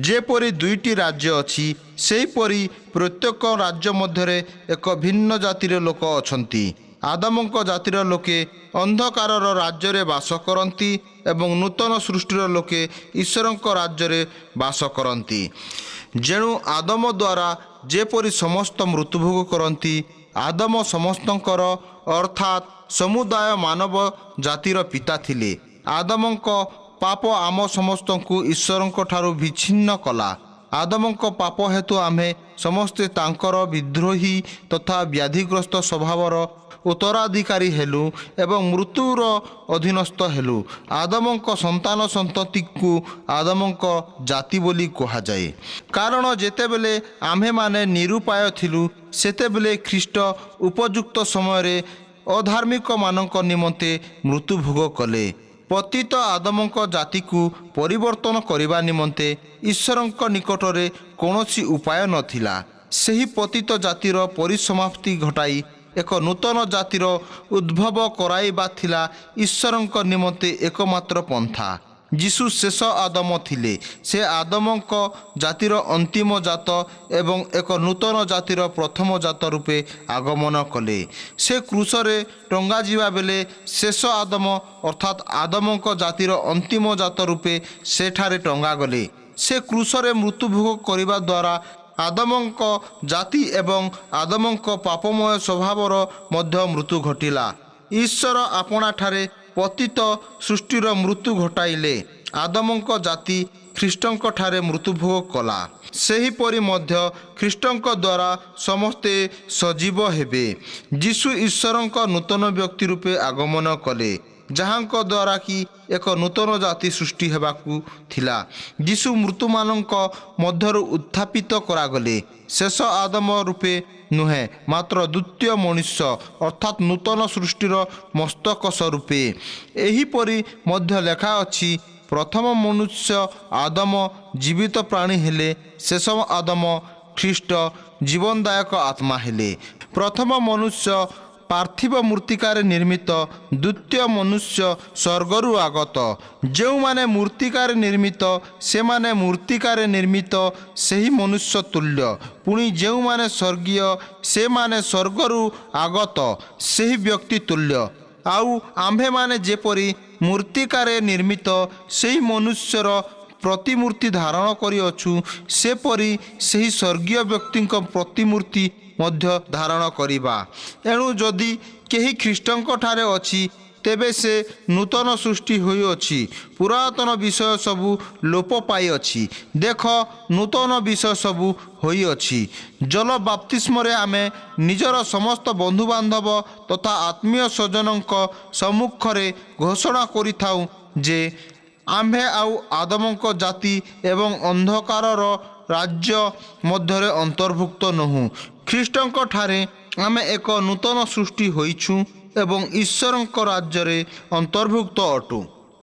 ଯେପରି ଦୁଇଟି ରାଜ୍ୟ ଅଛି ସେହିପରି ପ୍ରତ୍ୟେକ ରାଜ୍ୟ ମଧ୍ୟରେ ଏକ ଭିନ୍ନ ଜାତିର ଲୋକ ଅଛନ୍ତି। ଆଦମଙ୍କ ଜାତିର ଲୋକେ ଅନ୍ଧକାରର ରାଜ୍ୟରେ ବାସ କରନ୍ତି ଏବଂ ନୂତନ ସୃଷ୍ଟିର ଲୋକେ ଈଶ୍ୱରଙ୍କ ରାଜ୍ୟରେ ବାସ କରନ୍ତି। ଯେଣୁ ଆଦମ ଦ୍ୱାରା ଯେପରି ସମସ୍ତ ମୃତ୍ୟୁଭୋଗ କରନ୍ତି, ଆଦମ ସମସ୍ତଙ୍କର ଅର୍ଥାତ୍ ସମୁଦାୟ ମାନବ ଜାତିର ପିତା ଥିଲେ। ଆଦମଙ୍କ ପାପ ଆମ ସମସ୍ତଙ୍କୁ ଈଶ୍ୱରଙ୍କ ଠାରୁ ବିଚ୍ଛିନ୍ନ କଲା। ଆଦମଙ୍କ ପାପ ହେତୁ ଆମ୍ଭେ ସମସ୍ତେ ତାଙ୍କର ବିଦ୍ରୋହୀ ତଥା ବ୍ୟାଧିଗ୍ରସ୍ତ ସ୍ୱଭାବର ଉତ୍ତରାଧିକାରୀ ହେଲୁ ଏବଂ ମୃତ୍ୟୁର ଅଧୀନସ୍ଥ ହେଲୁ। ଆଦମଙ୍କ ସନ୍ତାନ ସନ୍ତତିକୁ ଆଦମଙ୍କ ଜାତି ବୋଲି କୁହାଯାଏ। କାରଣ ଯେତେବେଳେ ଆମ୍ଭେମାନେ ନିରୁପାୟ ଥିଲୁ ସେତେବେଳେ ଖ୍ରୀଷ୍ଟ ଉପଯୁକ୍ତ ସମୟରେ ଅଧାର୍ମିକମାନଙ୍କ ନିମନ୍ତେ ମୃତ୍ୟୁଭୋଗ କଲେ। ପତିତ ଆଦମଙ୍କ ଜାତିକୁ ପରିବର୍ତ୍ତନ କରିବା ନିମନ୍ତେ ଈଶ୍ୱରଙ୍କ ନିକଟରେ କୌଣସି ଉପାୟ ନଥିଲା। ସେହି ପତିତ ଜାତିର ପରିସମାପ୍ତି ଘଟାଇ ଏକ ନୂତନ ଜାତିର ଉଦ୍ଭବ କରାଇବା ଥିଲା ଈଶ୍ୱରଙ୍କ ନିମନ୍ତେ ଏକମାତ୍ର ପନ୍ଥା। ଯୀଶୁ ଶେଷ ଆଦମ ଥିଲେ। ସେ ଆଦମଙ୍କ ଜାତିର ଅନ୍ତିମ ଜାତ ଏବଂ ଏକ ନୂତନ ଜାତିର ପ୍ରଥମ ଜାତ ରୂପେ ଆଗମନ କଲେ। ସେ କ୍ରୁଶରେ ଟଙ୍ଗାଯିବା ବେଳେ ଶେଷ ଆଦମ ଅର୍ଥାତ୍ ଆଦମଙ୍କ ଜାତିର ଅନ୍ତିମ ଜାତ ରୂପେ ସେଠାରେ ଟଙ୍ଗାଗଲେ। ସେ କ୍ରୁଶରେ ମୃତ୍ୟୁଭୋଗ କରିବା ଦ୍ୱାରା ଆଦମଙ୍କ ଜାତି ଏବଂ ଆଦମଙ୍କ ପାପମୟ ସ୍ୱଭାବର ମଧ୍ୟ ମୃତ୍ୟୁ ଘଟିଲା। ଈଶ୍ୱର ଆପଣାଠାରେ ପତିତ ସୃଷ୍ଟିର ମୃତ୍ୟୁ ଘଟାଇଲେ। ଆଦମଙ୍କ ଜାତି ଖ୍ରୀଷ୍ଟଙ୍କଠାରେ ମୃତ୍ୟୁଭୋଗ କଲା। ସେହିପରି ମଧ୍ୟ ଖ୍ରୀଷ୍ଟଙ୍କ ଦ୍ୱାରା ସମସ୍ତେ ସଜୀବ ହେବେ। ଯୀଶୁ ଈଶ୍ୱରଙ୍କ ନୂତନ ବ୍ୟକ୍ତି ରୂପେ ଆଗମନ କଲେ, ଯାହାଙ୍କ ଦ୍ୱାରା କି ଏକ ନୂତନ ଜାତି ସୃଷ୍ଟି ହେବାକୁ ଥିଲା। ଯୀଶୁ ମୃତ୍ୟୁମାନଙ୍କ ମଧ୍ୟରୁ ଉତ୍ଥାପିତ କରାଗଲେ ଶେଷ ଆଦମ ରୂପେ ନୁହେଁ, ମାତ୍ର ଦ୍ୱିତୀୟ ମନୁଷ୍ୟ ଅର୍ଥାତ୍ ନୂତନ ସୃଷ୍ଟିର ମସ୍ତକ ରୂପେ। ଏହିପରି ମଧ୍ୟ ଲେଖା ଅଛି, ପ୍ରଥମ ମନୁଷ୍ୟ ଆଦମ ଜୀବିତ ପ୍ରାଣୀ ହେଲେ, ଶେଷ ଆଦମ ଖ୍ରୀଷ୍ଟ ଜୀବନଦାୟକ ଆତ୍ମା ହେଲେ। ପ୍ରଥମ ମନୁଷ୍ୟ ପାର୍ଥିବ ମୂର୍ତ୍ତିକାରେ ନିର୍ମିତ, ଦ୍ୱିତୀୟ ମନୁଷ୍ୟ ସ୍ୱର୍ଗରୁ ଆଗତ। ଯେଉଁମାନେ ମୂର୍ତ୍ତିକାରେ ନିର୍ମିତ ସେମାନେ ମୂର୍ତ୍ତିକାରେ ନିର୍ମିତ ସେହି ମନୁଷ୍ୟ ତୁଲ୍ୟ। ପୁଣି ଯେଉଁମାନେ ସ୍ୱର୍ଗୀୟ ସେମାନେ ସ୍ୱର୍ଗରୁ ଆଗତ ସେହି ବ୍ୟକ୍ତି ତୁଲ୍ୟ। ଆଉ ଆମ୍ଭେମାନେ ଯେପରି ମୂର୍ତ୍ତିକାରେ ନିର୍ମିତ ସେହି ମନୁଷ୍ୟର ପ୍ରତିମୂର୍ତ୍ତି ଧାରଣ କରିଅଛୁ, ସେପରି ସେହି ସ୍ୱର୍ଗୀୟ ବ୍ୟକ୍ତିଙ୍କ ପ୍ରତିମୂର୍ତ୍ତି ମଧ୍ୟ ଧାରଣ କରିବା। ଏଣୁ ଯଦି କେହି ଖ୍ରୀଷ୍ଟଙ୍କଠାରେ ଅଛି ତେବେ ସେ ନୂତନ ସୃଷ୍ଟି ହୋଇଅଛି। ପୁରାତନ ବିଷୟ ସବୁ ଲୋପ ପାଇଅଛି, ଦେଖ ନୂତନ ବିଷୟ ସବୁ ହୋଇଅଛି। ଜଳ ବାପ୍ତିସ୍ମରେ ଆମେ ନିଜର ସମସ୍ତ ବନ୍ଧୁବାନ୍ଧବ ତଥା ଆତ୍ମୀୟ ସ୍ୱଜନଙ୍କ ସମ୍ମୁଖରେ ଘୋଷଣା କରିଥାଉ ଯେ ଆମ୍ଭେ ଆଉ ଆଦମଙ୍କ ଜାତି ଏବଂ ଅନ୍ଧକାରର ରାଜ୍ୟ ମଧ୍ୟରେ ଅନ୍ତର୍ଭୁକ୍ତ ନୋହୁଁ। ଖ୍ରୀଷ୍ଟଙ୍କଠାରେ ଆମେ ଏକ ନୂତନ ସୃଷ୍ଟି ହୋଇଛୁ ଏବଂ ଈଶ୍ୱରଙ୍କ ରାଜ୍ୟରେ ଅନ୍ତର୍ଭୁକ୍ତ ଅଟୁ।